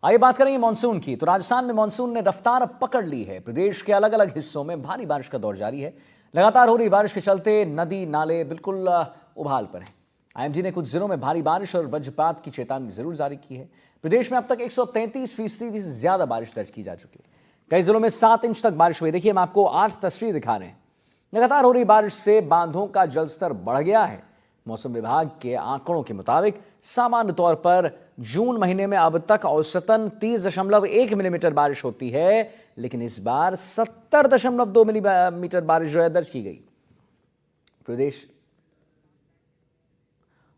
आइए बात करेंगे मानसून की। तो राजस्थान में मानसून ने रफ्तार अब पकड़ ली है। प्रदेश के अलग अलग हिस्सों में भारी बारिश का दौर जारी है। लगातार हो रही बारिश के चलते नदी नाले बिल्कुल उबाल पर हैं। आईएमडी ने कुछ जिलों में भारी बारिश और वज्रपात की चेतावनी जरूर जारी की है। प्रदेश में अब तक 133% से ज्यादा बारिश दर्ज की जा चुकी है। कई जिलों में 7 इंच तक बारिश हुई। देखिए, हम आपको 8 तस्वीर दिखा रहे हैं। लगातार हो रही बारिश से बांधों का जलस्तर बढ़ गया है। मौसम विभाग के आंकड़ों के मुताबिक सामान्य तौर पर जून महीने में अब तक औसतन 30.1 मिलीमीटर बारिश होती है, लेकिन इस बार 70.2 मिलीमीटर बारिश जो है दर्ज की गई। प्रदेश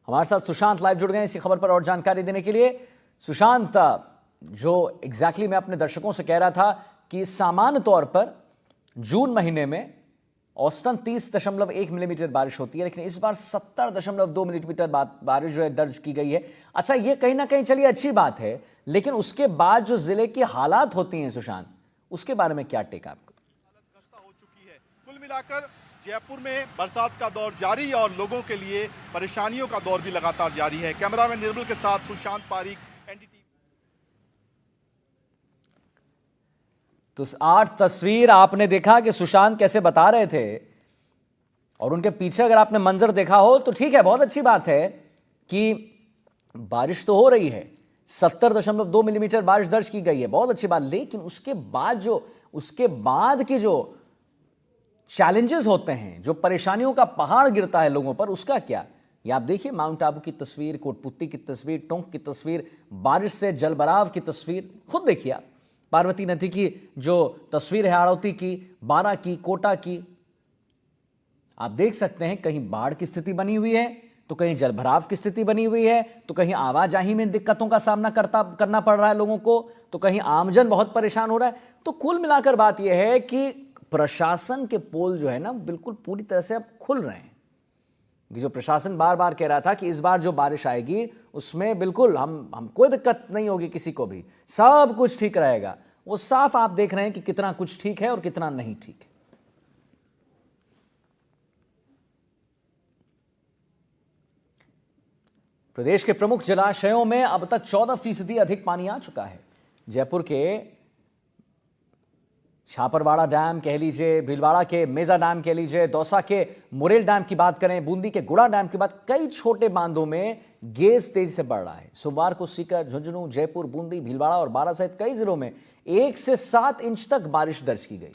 हमारे साथ सुशांत लाइव जुड़ गए इसी खबर पर और जानकारी देने के लिए। सुशांत, जो एग्जैक्टली मैं अपने दर्शकों से कह रहा था कि सामान्य तौर पर जून महीने में औसतन 30.1 मिलीमीटर बारिश होती है, लेकिन इस बार 70.2 मिलीमीटर बारिश जो है दर्ज की गई है। अच्छा, ये कहीं ना कहीं चलिए अच्छी बात है, लेकिन उसके बाद जो जिले की हालात होती हैं सुशांत, उसके बारे में क्या टेक आपको? हो चुकी है। कुल मिलाकर जयपुर में बरसात का दौर जारी और लोगों के लिए परेशानियों का दौर भी लगातार जारी है। कैमरामैन निर्मल के साथ सुशांत पारीक, एनडीटीवी। तो 8 तस्वीर आपने देखा कि सुशांत कैसे बता रहे थे, और उनके पीछे अगर आपने मंजर देखा हो तो ठीक है, बहुत अच्छी बात है कि बारिश तो हो रही है। 70.2 मिलीमीटर बारिश दर्ज की गई है, बहुत अच्छी बात। लेकिन उसके बाद के जो चैलेंजेस होते हैं, जो परेशानियों का पहाड़ गिरता है लोगों पर, उसका क्या? ये आप देखिए, माउंट आबू की तस्वीर, कोटपुत्ती की तस्वीर, टोंक की तस्वीर, बारिश से जलभराव की तस्वीर खुद देखिए आप। पार्वती नदी की जो तस्वीर है, हाड़ौती की, बारा की, कोटा की, आप देख सकते हैं कहीं बाढ़ की स्थिति बनी हुई है, तो कहीं जलभराव की स्थिति बनी हुई है, तो कहीं आवाजाही में दिक्कतों का सामना करना पड़ रहा है लोगों को, तो कहीं आमजन बहुत परेशान हो रहा है। तो कुल मिलाकर बात यह है कि प्रशासन के पोल जो है ना, बिल्कुल पूरी तरह से अब खुल रहे हैं। जो प्रशासन बार बार कह रहा था कि इस बार जो बारिश आएगी उसमें बिल्कुल हम कोई दिक्कत नहीं होगी, किसी को भी सब कुछ ठीक रहेगा, वो साफ आप देख रहे हैं कि कितना कुछ ठीक है और कितना नहीं ठीक है। प्रदेश के प्रमुख जलाशयों में अब तक 14% अधिक पानी आ चुका है। जयपुर के छापरवाड़ा डैम कह लीजिए, भीलवाड़ा के मेजा डैम कह लीजिए, दौसा के मुरेल डैम की बात करें, बूंदी के गुड़ा डैम की बात, कई छोटे बांधों में गेज तेजी से बढ़ रहा है। सोमवार को सीकर, झुंझुनू, जयपुर, बूंदी, भीलवाड़ा और बारा सहित कई जिलों में 1 से 7 इंच तक बारिश दर्ज की गई।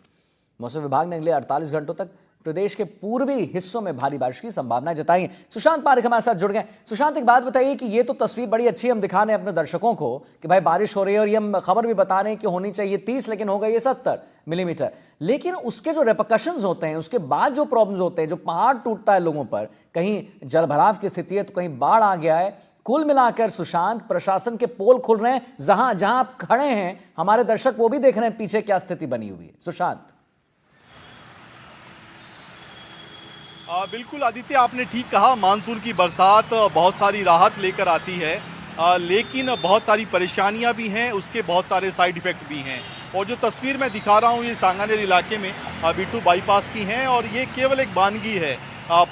मौसम विभाग ने अगले 48 घंटों तक प्रदेश के पूर्वी हिस्सों में भारी बारिश की संभावना जताई। सुशांत पारीक हमारे साथ जुड़ गए। सुशांत, एक बात बताइए कि ये तो तस्वीर बड़ी अच्छी हम दिखा रहे हैं अपने दर्शकों को कि भाई बारिश हो रही है, और ये हम खबर भी बता रहे हैं कि होनी चाहिए 30, लेकिन हो गई है 70 मिलीमीटर। लेकिन उसके जो रेपरकशंस होते हैं, उसके बाद जो प्रॉब्लम्स होते हैं, जो पहाड़ टूटता है लोगों पर, कहीं जलभराव की स्थिति है तो कहीं बाढ़ आ गया है। कुल मिलाकर सुशांत, प्रशासन के पोल खुल रहे हैं। जहां जहां आप खड़े हैं, हमारे दर्शक वो भी देख रहे हैं पीछे क्या स्थिति बनी हुई है। सुशांत। बिल्कुल आदित्य, आपने ठीक कहा। मानसून की बरसात बहुत सारी राहत लेकर आती है, लेकिन बहुत सारी परेशानियां भी हैं, उसके बहुत सारे साइड इफ़ेक्ट भी हैं। और जो तस्वीर मैं दिखा रहा हूं, ये सांगानेर इलाके में बिट्टू बाईपास की हैं, और ये केवल एक वानगी है।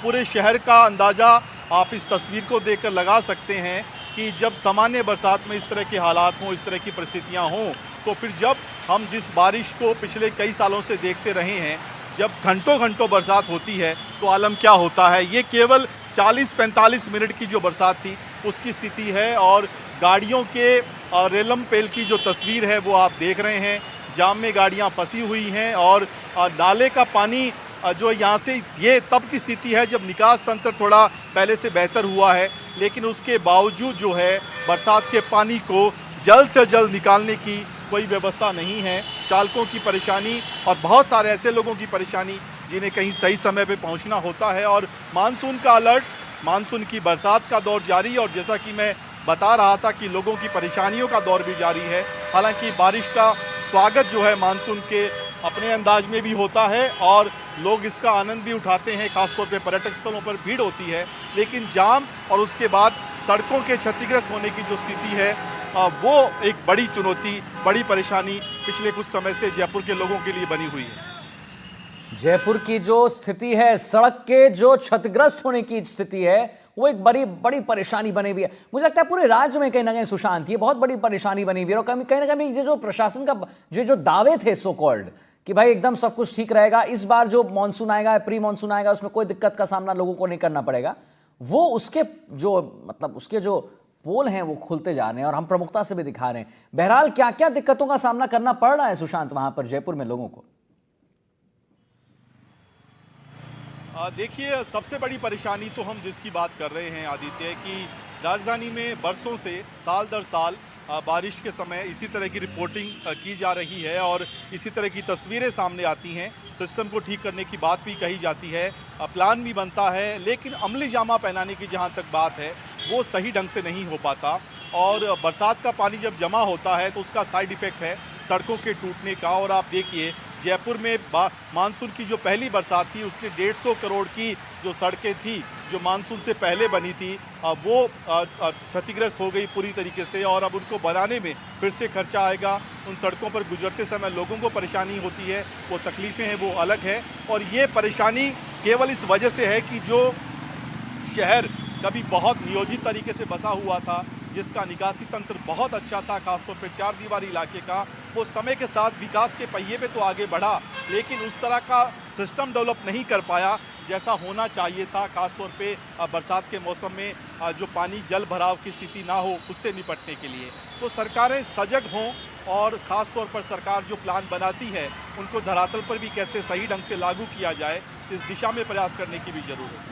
पूरे शहर का अंदाज़ा आप इस तस्वीर को देखकर लगा सकते हैं कि जब सामान्य बरसात में इस तरह के हालात हों, इस तरह की परिस्थितियाँ हों, तो फिर जब हम जिस बारिश को पिछले कई सालों से देखते रहे हैं, जब घंटों घंटों बरसात होती है तो आलम क्या होता है। ये केवल 40-45 मिनट की जो बरसात थी उसकी स्थिति है। और गाड़ियों के रेलम पेल की जो तस्वीर है वो आप देख रहे हैं। जाम में गाड़ियां फंसी हुई हैं, और नाले का पानी जो यहाँ से, ये तब की स्थिति है जब निकास तंत्र थोड़ा पहले से बेहतर हुआ है, लेकिन उसके बावजूद जो है बरसात के पानी को जल्द से जल्द निकालने की कोई व्यवस्था नहीं है। चालकों की परेशानी और बहुत सारे ऐसे लोगों की परेशानी जिन्हें कहीं सही समय पे पहुंचना होता है। और मानसून का अलर्ट, मानसून की बरसात का दौर जारी, और जैसा कि मैं बता रहा था कि लोगों की परेशानियों का दौर भी जारी है। हालांकि बारिश का स्वागत जो है मानसून के अपने अंदाज में भी होता है, और लोग इसका आनंद भी उठाते हैं। खासतौर पर पर्यटक स्थलों पर भीड़ होती है, लेकिन जाम और उसके बाद सड़कों के क्षतिग्रस्त होने की जो स्थिति है, वो एक बड़ी चुनौती, बड़ी परेशानी पिछले कुछ समय से जयपुर के लोगों के लिए बनी हुई है। जयपुर की जो स्थिति है, सड़क के जो क्षतिग्रस्त होने की स्थिति है, वो एक बड़ी बड़ी परेशानी बनी हुई है। मुझे लगता है पूरे राज्य में कहीं ना कहीं सुशांत ये बहुत बड़ी परेशानी बनी हुई है। और कहीं ना कहीं ये जो प्रशासन का जो दावे थे सो कॉल्ड कि भाई एकदम सब कुछ ठीक रहेगा, इस बार जो मानसून आएगा, प्री मानसून आएगा, उसमें कोई दिक्कत का सामना लोगों को नहीं करना पड़ेगा, वो उसके जो मतलब उसके जो पोल हैं वो खुलते जा रहे हैं और हम प्रमुखता से भी दिखा रहे हैं। बहरहाल क्या क्या दिक्कतों का सामना करना पड़ रहा है सुशांत वहां पर जयपुर में लोगों को? देखिए, सबसे बड़ी परेशानी तो हम जिसकी बात कर रहे हैं आदित्य, कि राजधानी में बरसों से साल दर साल बारिश के समय इसी तरह की रिपोर्टिंग की जा रही है और इसी तरह की तस्वीरें सामने आती हैं। सिस्टम को ठीक करने की बात भी कही जाती है, प्लान भी बनता है, लेकिन अमली जामा पहनाने की जहां तक बात है वो सही ढंग से नहीं हो पाता। और बरसात का पानी जब जमा होता है तो उसका साइड इफ़ेक्ट है सड़कों के टूटने का। और आप देखिए, जयपुर में मानसून की जो पहली बरसात थी उसने 150 करोड़ की जो सड़कें थी जो मानसून से पहले बनी थी वो क्षतिग्रस्त हो गई पूरी तरीके से। और अब उनको बनाने में फिर से खर्चा आएगा। उन सड़कों पर गुजरते समय लोगों को परेशानी होती है, वो तकलीफ़ें हैं वो अलग है। और ये परेशानी केवल इस वजह से है कि जो शहर कभी बहुत नियोजित तरीके से बसा हुआ था, जिसका निकासी तंत्र बहुत अच्छा था, खासतौर पर चार दीवारी इलाके का, वो समय के साथ विकास के पहिए पे तो आगे बढ़ा, लेकिन उस तरह का सिस्टम डेवलप नहीं कर पाया जैसा होना चाहिए था। खासतौर पे बरसात के मौसम में जो पानी जल भराव की स्थिति ना हो उससे निपटने के लिए तो सरकारें सजग हों और ख़ास तौर पर सरकार जो प्लान बनाती है उनको धरातल पर भी कैसे सही ढंग से लागू किया जाए, इस दिशा में प्रयास करने की भी ज़रूरत है।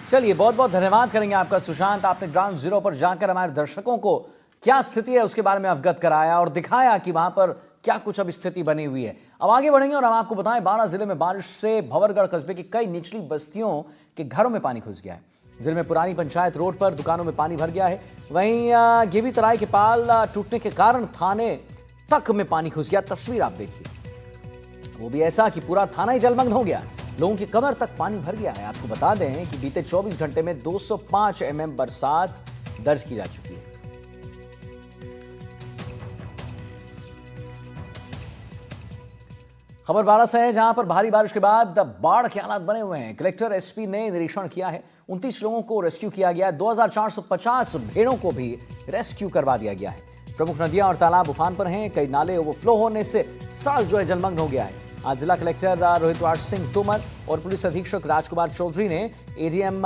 चलिए, बहुत बहुत धन्यवाद करेंगे आपका सुशांत। आपने ग्राउंड जीरो पर जाकर हमारे दर्शकों को क्या स्थिति है उसके बारे में अवगत कराया और दिखाया कि वहां पर क्या कुछ अब स्थिति बनी हुई है। अब आगे बढ़ेंगे और हम आपको बताएं, बारां जिले में बारिश से भंवरगढ़ कस्बे की कई निचली बस्तियों के घरों में पानी घुस गया है। जिले में पुरानी पंचायत रोड पर दुकानों में पानी भर गया है। वहीं गेवी तराई के पाल टूटने के कारण थाने तक में पानी घुस गया। तस्वीर आप देखिए, वो भी ऐसा कि पूरा थाना ही जलमग्न हो गया, लोगों की कमर तक पानी भर गया है। आपको बता दें कि बीते 24 घंटे में 205 mm बरसात दर्ज की जा चुकी है। खबर बारां से है, जहां पर भारी बारिश के बाद बाढ़ के हालात बने हुए हैं। कलेक्टर एसपी ने निरीक्षण किया है। 29 लोगों को रेस्क्यू किया गया है। 2450 भेड़ों को भी रेस्क्यू करवा दिया गया है। प्रमुख नदियां और तालाब उफान पर हैं। कई नाले ओवरफ्लो होने से सड़क जो है जलमग्न हो गया है। आज जिला कलेक्टर रोहित सिंह तोमर और पुलिस अधीक्षक राजकुमार चौधरी ने एडीएम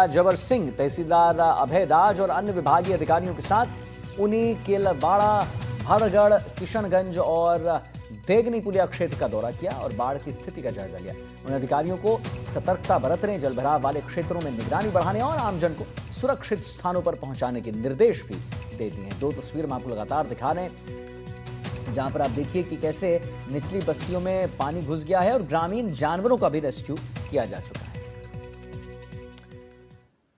जबर सिंह, तहसीलदार अभय राज और अन्य विभागीय अधिकारियों के साथ उनी, केलबाड़ा, भरगढ़, किशनगंज और देगनी पुलिया क्षेत्र का दौरा किया और बाढ़ की स्थिति का जायजा लिया। उन्होंने अधिकारियों को सतर्कता बरतने, जलभराव वाले क्षेत्रों में निगरानी बढ़ाने और आमजन को सुरक्षित स्थानों पर पहुंचाने के निर्देश भी दे दिए हैं। दो तस्वीर हम आपको लगातार दिखा रहे हैं, जहां पर आप देखिए कि कैसे निचली बस्तियों में पानी घुस गया है और ग्रामीण जानवरों का भी रेस्क्यू किया जा चुका है।